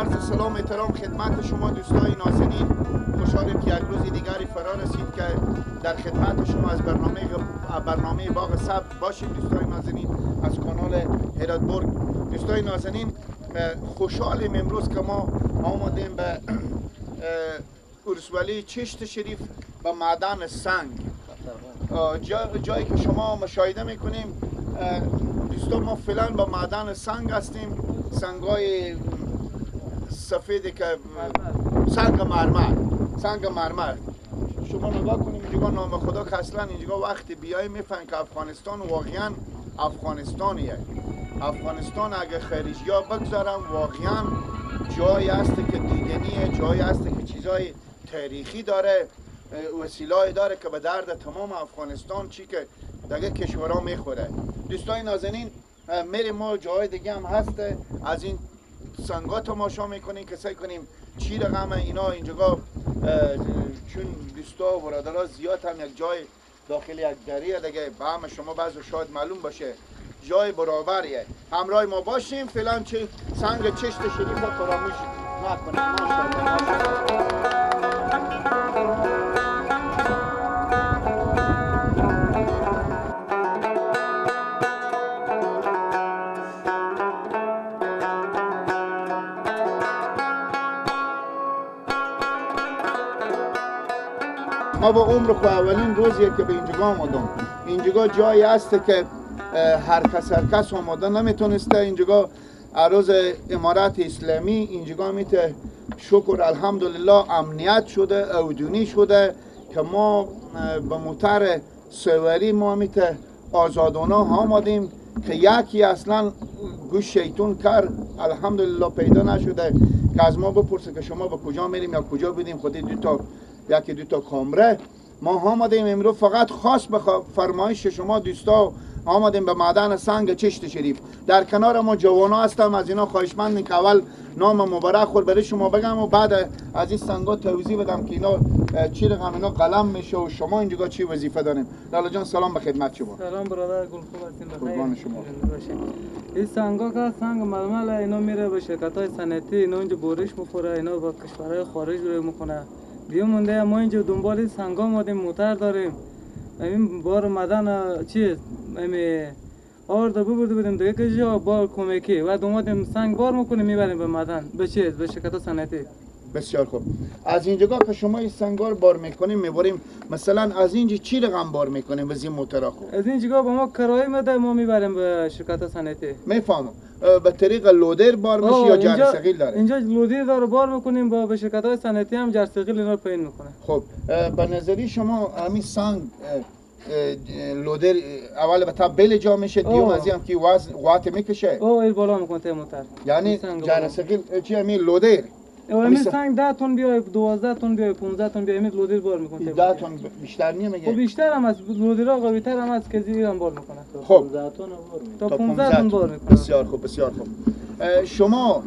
عرض سلام احترام خدمت شما دوستای نازنین. خوشحالیم که یک روز دیگری فرا رسید که در خدمت شما از برنامه باغ سبز باشید دوستای نازنین از کانال هراتبورگ. دوستای نازنین خوشحالیم امروز که ما آمدیم به ولسوالی چشت شریف به معدن سنگ، جایی که شما مشاهده میکنیم. دوستان ما فعلا به معدن سنگ هستیم، سنگای سفیدی که سنگ مرمر. شما نگاه کنیم اینجا نام خدا که اصلا اینجا وقتی بیایی میفهمیم که افغانستان واقعا افغانستانیه. افغانستان اگه خارجی ها بگذارم واقعا جایی هست که دیدنیه، جایی هست که چیزای تاریخی داره، وسیله‌ای داره که به درد تمام افغانستان چی که دیگه کشورها میخوره. دوستان نازنین میریم ما جای دیگه هم هست، از این سنگا تماشا میکنیم که سعی کنیم چی رقم اینا اینجا چون دوستا و برادرها زیاد هم یک جای داخل یک دریه دیگه به همه شما بعضی شاید معلوم باشه جای برابریه. همراه ما باشیم فعلا چه سنگ چشت شریف رو فراموش نکنیم. ما با عمر خو اولین روزیه که به اینجا آمدم. اینجا جایی هست که هر کس آمده نمیتونسته. اینجا روز امارت اسلامی اینجا میته شکر الحمدلله امنیت شده، اودونی شده که ما به موتر سواری ما میته آزادانه آمدیم که یکی اصلا گوش شیطون کرد الحمدلله پیدا نشده که از ما بپرسه که شما به کجا میریم یا کجا بودیم. خودی یکی دو تا کامره ما آمدیم امروز فقط خاص به فرمایش شما دوستا آمدیم به معدن سنگ چشت شریف. در کنار ما جوانا هستم، از اینا خواهشمندیم که اول نام مبارک خود برای شما بگم و بعد از این سنگا توضیح بدم که اینا چی رقم اینا قلم میشه و شما اینجا چی وظیفه داریم. لالا جان سلام به خدمت شما. سلام برادر گل، خوب هستین؟ قربان شما. این سنگا که سنگ ململ اینا میره به شرکت‌های صنعتی، اینا اینجا بورش میخوره، اینا با کشورهای خارج رو میکنه. دیگه مونده ما اینجا دنبال سنگا مادیم، موتر داریم. این بار مدن چیز آورده ببرده بودیم دیگه که جا بار کمکی و اومدیم سنگ بار میکنیم میبریم به مدن به چیز به شرکت صنعتی. بسیار خوب. از اینجا که شما این سنگار بار میکنیم میبریم مثلا از اینجا چی رقم بار میکنیم از این موترا؟ خوب از اینجا به ما کرایه میده، ما میبریم به شرکت صنعتی. میفهمم. به طریق لودر بار میشه یا جرثقیل داره؟ اینجا لودر داره بار میکنیم به شرکت های صنعتی هم جرثقیل اینا رو پایین میکنه. خب به نظری شما همین سنگ لودر اول به تبل جا میشه دیوم از هم که وقت میکشه این بالا میکنه موتر، یعنی جرثقیل چی همین لودر همین سنگ 10 تن بیای 12 تن بیای 15 تن بیای همین لودر بار میکنه. 10 تن بیشتر نمیگه؟ خب بیشتر هم از لودرها قوی‌تر هم از که زیر هم بار میکنه. خب 15 تن تا 15 تن بار میکنه. بسیار خوب بسیار خوب. شما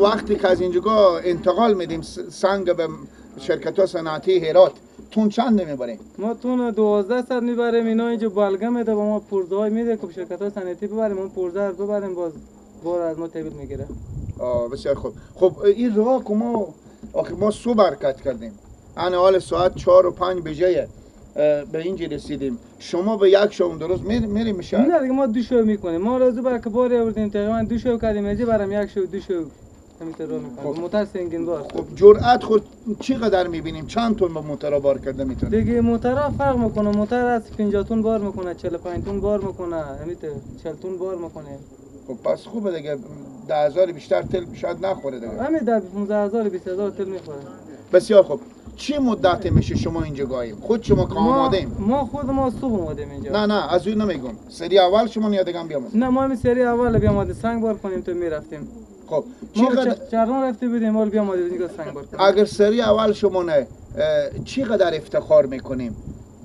وقتی که از اینجا انتقال میدیم سنگ به شرکت صنعتی هرات تون چند میبریم؟ ما تون 1200 میبریم. اینا اینجا بالگه میده به ما پرزهای میده که شرکت صنعتی ببریم، اون پرزه رو ببریم باز بار از ما تحویل میگیره. بسیار خوب. خب این راه که ما صبح حرکت کردیم، انا حال ساعت 4 و 5 بجه به اینجا رسیدیم. شما به یک شو درست میریم میشه؟ نه دیگه ما 2 شو میکنیم. ما روزو برای که باری آوردیم تقریبا 2 شو کردیم، از برام 1 شو 2 شو همینطور راه میکنیم. موتر سنگین بار. خب جرأت خود چقدر میبینیم؟ چند تن با موتر بار کرده میتونه؟ دیگه موترها فرق میکنه. موتر از 50 تن بار میکنه، 45 تن بار میکنه، همینطور 40 تن بار میکنه. خب پس خوبه دیگه. 10,000 بیشتر تل شاید نخوره دیگه. همین 15000 20000 تل میخوره. بسیار خوب. چی مدت میشه شما اینجا گاییم؟ خود شما که آمادیم؟ ما خود ما صبح اومدیم اینجا. نه از اون نمیگم. سری اول شما یا دیگه بیامد؟ نه ما سری اول بیامد سنگ بار کنیم تو میرفتیم. خب چقدر چرون رفته بودیم اول بیامد اینجا سنگ بار کنیم. اگر سری اول شما نه چقدر افتخار میکنیم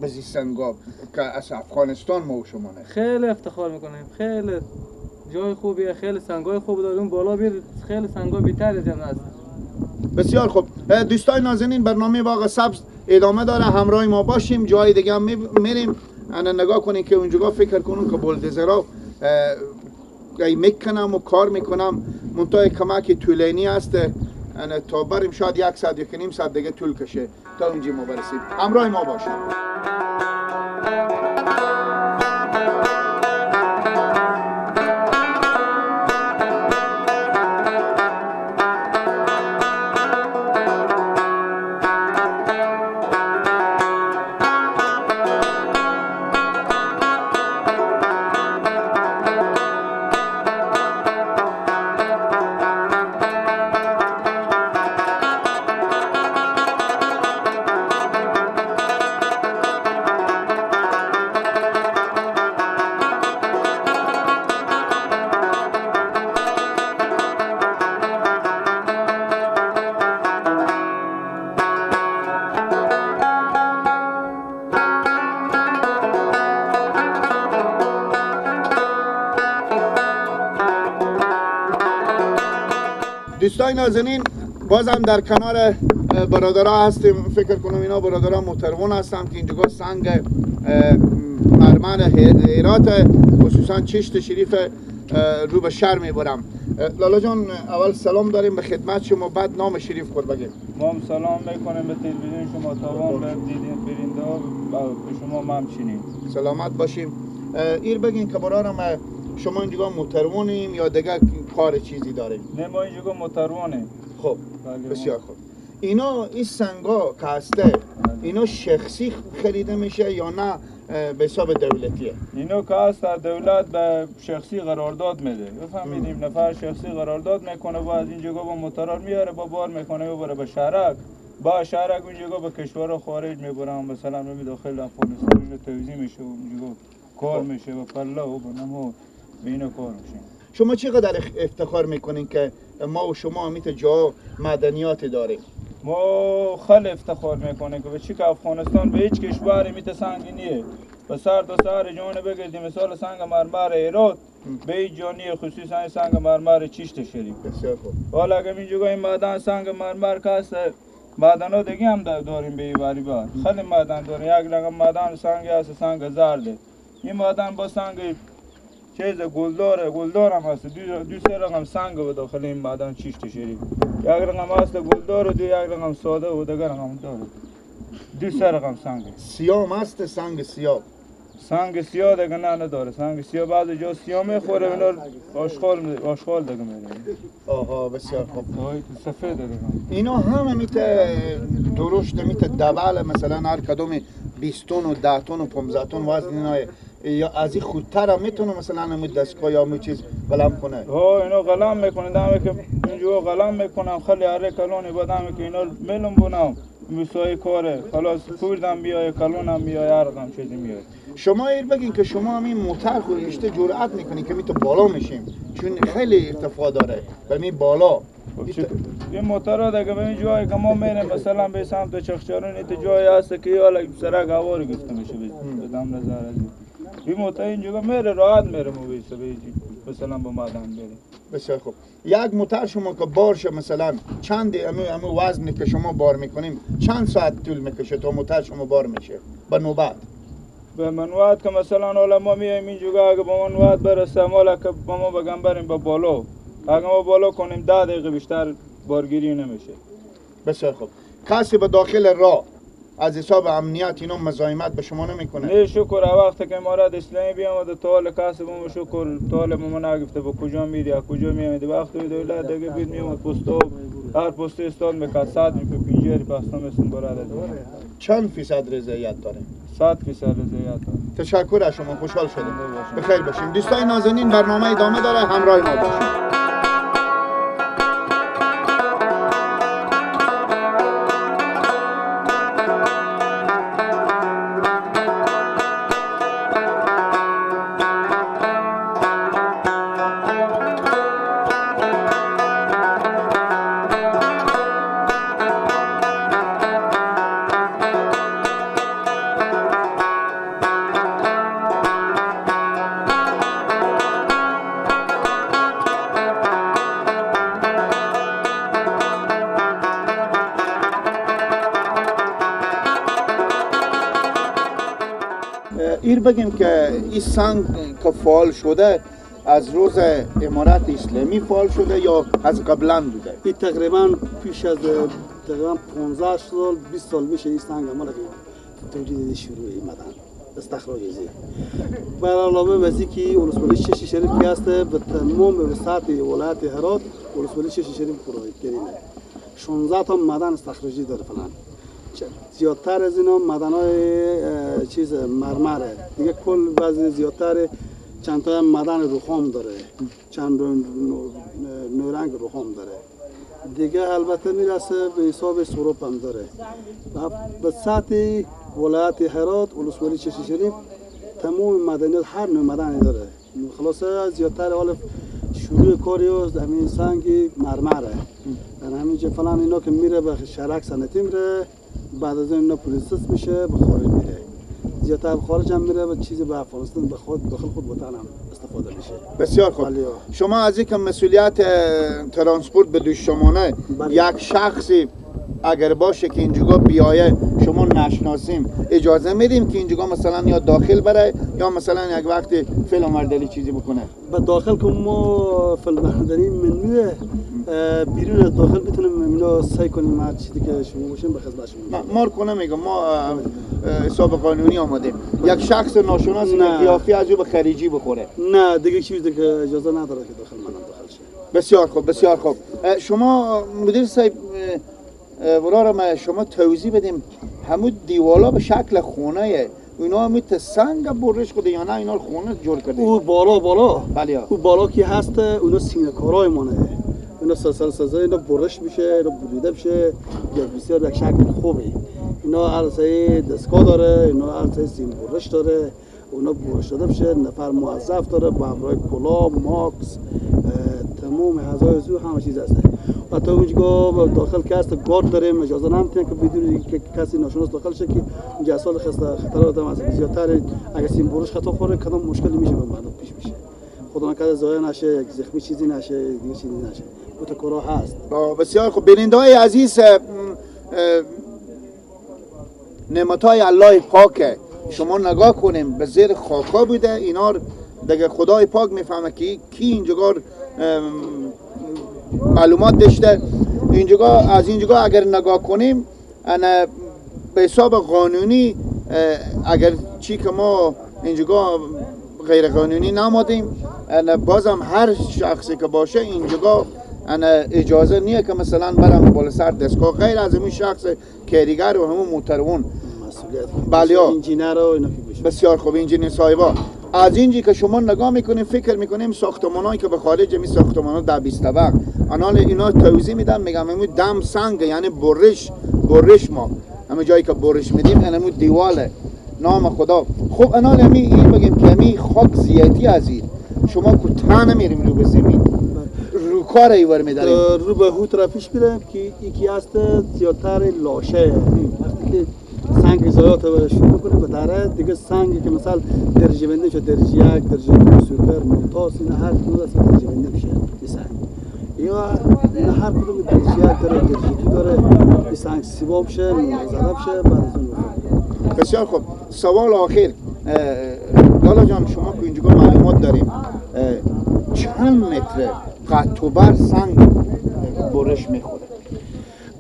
به این سنگا که از افغانستان ما و شما نه؟ خیلی افتخار میکنیم. خیلی جای خوبیه، خیلی سنگای خوب داریم. بالا بیر خیلی سنگا بی‌تر از این هست. بسیار خوب. دوستان نازنین برنامه باغ سبز ادامه داره، همراه ما باشیم. جای دیگه هم میریم. انا نگاه کنین که اونجا فکر کنون که بولدوزرها میکنم و کار میکنم منتهای کمک طولانی است یعنی تا بریم شاید 1 ساعت 1.5 ساعت دیگه طول کشه تا اونجا ما برسیم. همراه ما باشید. دوستای نازنین، بازم در کنار برادرها هستیم. فکر کنم اینا برادرها مترون هستم که اینجا سنگ مرمر هرات، خصوصا چشت شریف رو به شهر میبرم. لالا جان، اول سلام داریم به خدمت شما، بعد نام شریف خود بگیم. ما هم سلام میکنیم به تلویزیون شما، تاوان به دیدین برنده ها به شما همچنین. سلامت باشیم. ایر بگین که برارم شما اینجا مترونیم یا دیگه کار چیزی داریم؟ نه، ما اینجا مترونیم. خب بسیار خوب. اینا این سنگا که هسته اینا شخصی خریده میشه یا نه به حساب دولتیه؟ اینا که هست دولت به شخصی قرارداد میده. بفهمیدیم نفر شخصی قرارداد میکنه و از اینجا با موتور میاره با بار میکنه میبره به شهرک، با شهرک اونجا به کشور خارج میبرن، مثلا به داخل افغانستان توزیع میشه، اونجا کار میشه و پله و بنمو اینا کار میشه. شما چقدر افتخار میکنین که ما و شما همیت جا مدنیات داریم؟ ما خیلی افتخار میکنیم که به چی که افغانستان به هیچ کشوری میت سنگی نیه. به سر تا سر جان بگردیم، مثال سنگ مرمر هرات به هیچ جانی، خصوصا سنگ مرمر چشت شریف. بسیار خوب. حالا اگه اینجا این معدن سنگ مرمر که هست، معدن ها دیگه هم داریم به ایواری بار. خیلی معدن داریم. یک رقم معدن سنگ هست، سنگ زرده. این معدن با سنگ چیز گلدار هم هست. دو سه رقم سنگ و داخل این معدن چشت شریف. یک رقم هست گلدار و یک رقم ساده و دیگر رقم داره. دو سه رقم سنگ. سیاه هم هست؟ سنگ سیاه؟ سنگ سیاه دیگه نه نداره. سنگ سیاه بعضی جا سیاه میخوره، اینا آشغال دیگه میره. آها بسیار خوب. سفید دیگه. اینا هم میت درشت میت دبل، مثلا هر کدوم 20 تن و 10 تن و 15 تن وزن اینا، یا از این خودتر هم میتونه مثلا همین دستگاه یا همین چیز قلم کنه؟ اینا قلم میکنه، دامه که اینجا قلم میکنم خیلی اره کلونی بدم که اینا میلم بونم مسای کاره، خلاص کوردم بیای کلونم بیای هرگام چیزی میاد. شما ایر بگین که شما همین موتر خودشته جرأت میکنین که میتو بالا میشیم، چون خیلی ارتفاع داره و می بالا. این موتورها دیگه به این جایی که ما میریم، مثلا به سمت چخچارون ایت جایی هست که حالا سرک هواری گفته میشه به دم نظر از این موتور اینجا میره راحت میره مویسه مثلا با مادم بریم. بسیار خوب. یک موتر شما که بارش مثلا چند امو وزنی که شما بار میکنیم چند ساعت طول میکشه تا موتر شما بار میشه به نوبت؟ به منوعت که مثلا حالا ما میایم اینجا اگه با منوعت برسه، حالا که ما بگم بریم به بالا، اگه ما بالا کنیم 10 دقیقه بیشتر بارگیری نمیشه. بسیار خوب. کسی به داخل راه از حساب امنیت اینا مزاحمت به شما نمیکنه؟ نه شکر. وقتی که امارات اسلامی بیامد تا حال کسی بم شکر تا حال ما نگفته با کجا میری یا کجا میامدی. وقتی دولت دیگه بود میامد پستو هر پست استاد میکرد 100 روپیه پنجری پاستا میسون برادر. چند فیصد رضایت داره؟ 100% رضایت داره. تشکر از شما، خوشحال شدیم. بخیر باشیم. دوستای نازنین، برنامه ادامه داره، همراه ما باشید. ایر بگیم که این سنگ که فعال شده از روز امارت اسلامی فعال شده یا از قبلا بوده؟ این تقریبا پیش از تقریبا 15 سال 20 سال میشه این سنگ ما تولید شروع ایمدن استخراج ازی. برای علاوه از اینکه ولسوالی چشم شریف که هست به تمام وسعت ولایت هرات ولسوالی چشم شریف پروژه 16 تا معدن استخراجی داره فلان. زیادتر از اینا معدن‌های چیز مرمره دیگه، کل بعضی زیادتر چند تا معدن رخام داره، چند نورنگ رخام داره دیگه. البته میرسه به حساب سروپ هم داره. به سطح ولایت هرات ولسوالی چشم شریف تمام معدنیات هر نوع معدنی داره. خلاصه زیادتر حال شروع کاری از همین سنگ مرمره. در همینجا فلان اینا که میره به شرک صنعتی میره، بعد از اینا پروسس میشه به خارج میره. زیادتر به خارج هم میره و چیزی به افغانستان به خود داخل خود وطن هم استفاده میشه. بسیار خوب. شما از اینکه مسئولیت ترانسپورت به دوش شمانه یک شخصی اگر باشه که اینجا بیایه شما نشناسیم اجازه میدیم که اینجا مثلا یا داخل بره یا مثلا یک وقت فیلم برداری چیزی بکنه؟ به داخل که ما فیلم برداری ممنوعه، بیرون از داخل بتونیم اینو سعی کنیم هر چیزی که شما باشیم به خدمت شما. ما کنه میگم ما حساب قانونی آمدیم. یک شخص ناشناس قیافی از او به خریجی بخوره؟ نه دیگه چیزی که اجازه نداره که داخل منم داخل شه. بسیار خوب بسیار خوب. شما مدیر صاحب برای شما توضیح بدیم همون دیوالا به شکل خونه اینا همیت سنگ برش کده یا نه اینا خونه جور کرده؟ او بالا بله. او بالا که هست اونا سینه کارای مانه، اینا سلسله اینا برش میشه، اینا بریده میشه، یک بسیار یک شکل خوبه. اینا عرصه دستگاه داره، اینا عرصه سیم برش داره، اونا برش داده میشه، نفر موظف داره، ببرای کلا، ماکس، تمام اعضای زو همه چیز هست. حتی اونجا داخل که هست گارد داریم، اجازه نمیدن که بدون که کسی ناشناس داخل شه که اینجا اصلا خطرات هم از زیادتر اگه سیم برش خطا خوره کدام مشکلی میشه به مردم پیش میشه. خدا نکنه ضایع نشه، یک زخمی چیزی نشه، دیگه چیزی نشه. بوت کارا هست. بسیار خوب. بیننده‌های عزیز، نعمت‌های الله پاک شما نگاه کنیم به زیر خاکا بوده اینا دیگه خدای پاک میفهمه که کی اینجا معلومات داشته. اینجا از اینجا اگر نگاه کنیم انا به حساب قانونی اگر چی که ما اینجا غیر قانونی نمادیم انا بازم هر شخصی که باشه اینجا انا اجازه نیه که مثلا برم بالا سر دستگاه غیر از این شخص کاریگر و همون موترون مسئولیت بله انجینر و اینا که بسیار خوب. انجینیر صاحبا از اینجی که شما نگاه میکنیم فکر میکنیم ساختمانایی که به خارج می ساختمانا در 20 طبق آنال اینا توضیح میدم میگم همون دم سنگ یعنی برش ما همه جایی که برش میدیم همون دیواله نام خدا. خب آنال این بگیم که همین خاک زیادی از این شما کوتاه نمیریم رو به زمین رو کار ایور میداریم رو به هو طرفش میرم که یکی هست زیادتر لاشه وقتی که سنگ زایات شروع کنه به دره دیگه سنگی که مثلا درجه بندی شد درجه یک درجه دو سوپر ممتاز اینا هر کدوم از درجه بندی میشه این سنگ یا هر کدوم درجه یک داره درجه دو داره این سنگ سیباب شه مزرب شه بعد از اون بسیار خوب. سوال آخر لالا جان شما که اینجا معلومات داریم چند متر قطع و بر سنگ برش میخوره؟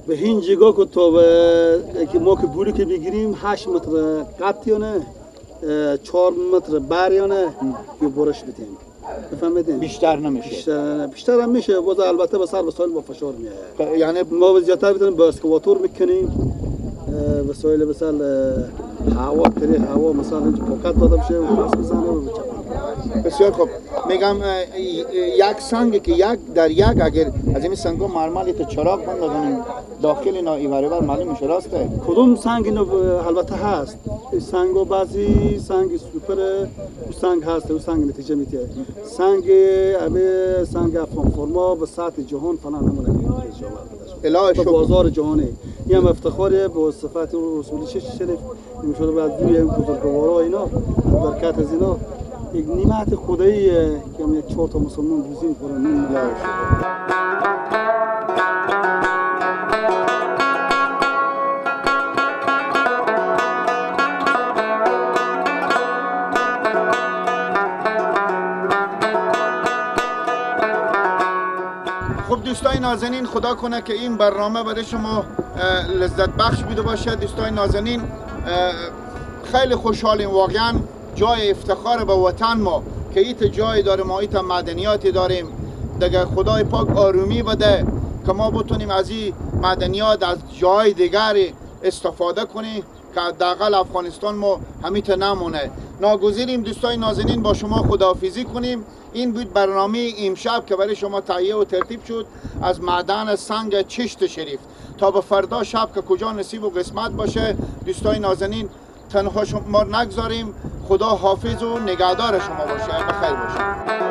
به این جگاه که تا به ما که بوری که بگیریم 8 متر قطعیانه 4 متر بریانه که برش بدیم بفهمیدین؟ بیشتر نمیشه؟ بیشتر هم میشه باز البته به سر وسایل با فشار میاد یعنی ما زیادتر بتونیم با اسکواتور میکنیم وسایل مثلا هوا طریق هوا مثلا پاکت داده بشه و راست بزنه و بسیار خوب. میگم یک سنگ که یک در یک اگر از این سنگا مرملی تو چراغ بندازن داخل اینا ایواره بر معلوم میشه راسته؟ کدوم سنگ اینو البته هست سنگا بعضی سنگ سوپر سنگ هست و سنگ نتیجه میده سنگ ابه سنگ افغان فرما به سطح جهان فلان همونه الهی شکر. بازار جهانی این هم افتخاریه با صفت رسولی شریف نمیشه بعد دوی بزرگوارا اینا برکت از اینا یک نعمت خداییه که هم یک 4 تا مسلمان روزی میخورن. خب دوستای نازنین، خدا کنه که این برنامه برای شما لذت بخش بوده باشه. دوستای نازنین، خیلی خوشحالیم، واقعا جای افتخار به وطن ما که ایت جای داریم، ما ایت معدنیاتی داریم. دیگه خدای پاک آرومی بده که ما بتونیم از این معدنیات از جای دیگری استفاده کنیم که حداقل افغانستان ما همیت نمونه. ناگزیریم دوستای نازنین با شما خداحافظی کنیم. این بود برنامه امشب که برای شما تهیه و ترتیب شد از معدن سنگ چشت شریف. تا به فردا شب که کجا نصیب و قسمت باشه دوستای نازنین، تنها شما نگذاریم. خدا حافظ و نگهدار شما باشه. بخیر باشه.